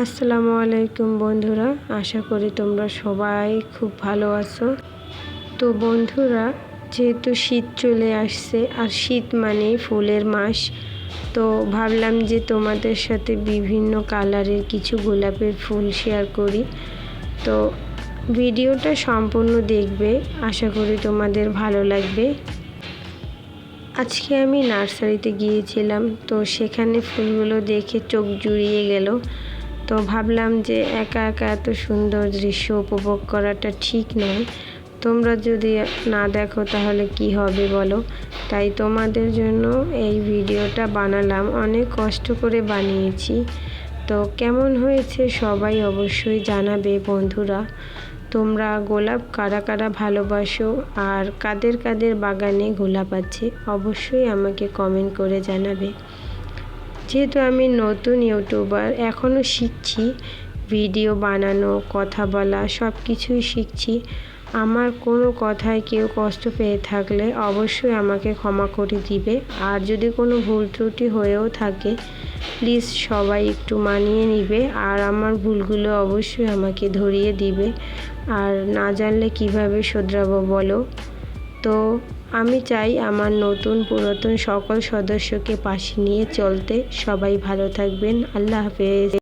আসসালামু আলাইকুম বন্ধুরা, আশা করি তোমরা সবাই খুব ভালো আছো। তো বন্ধুরা, যেহেতু শীত চলে আসছে আর শীত মানেই ফুলের মাস, তো ভাবলাম যে তোমাদের সাথে বিভিন্ন কালারের কিছু গোলাপের ফুল শেয়ার করি। তো ভিডিওটা সম্পূর্ণ দেখবে, আশা করি তোমাদের ভালো লাগবে। আজকে আমি নার্সারিতে গিয়েছিলাম, তো সেখানে ফুলগুলো দেখে চোখ জুড়িয়ে গেল। তো ভাবলাম যে একা একা এত সুন্দর দৃশ্য উপভোগ করাটা ঠিক নয়। তোমরা যদি না দেখো তাহলে কি হবে বলো। তাই তোমাদের জন্য এই ভিডিওটা বানালাম, অনেক কষ্ট করে বানিয়েছি। তো কেমন হয়েছে সবাই অবশ্যই জানাবে বন্ধুরা। তোমরা গোলাপ কারা কারা ভালোবাসো আর কাদের কাদের বাগানে গোলাপ আছে অবশ্যই আমাকে কমেন্ট করে জানাবে। যেহেতু আমি নতুন ইউটিউবার, এখনও শিখছি, ভিডিও বানানো, কথা বলা সব কিছুই শিখছি। আমার কোনো কথায় কেউ কষ্ট পেয়ে থাকলে অবশ্যই আমাকে ক্ষমা করে দিবে। আর যদি কোনো ভুল ত্রুটি হয়েও থাকে, প্লিজ সবাই একটু মানিয়ে নিবে আর আমার ভুলগুলো অবশ্যই আমাকে ধরিয়ে দিবে। আর না জানলে কিভাবে শোধরাবো বলো। তো আমি চাই আমার নতুন পুরাতন সকল সদস্যকে পাশে নিয়ে চলতে। সবাই ভালো থাকবেন। আল্লাহ হাফেজ।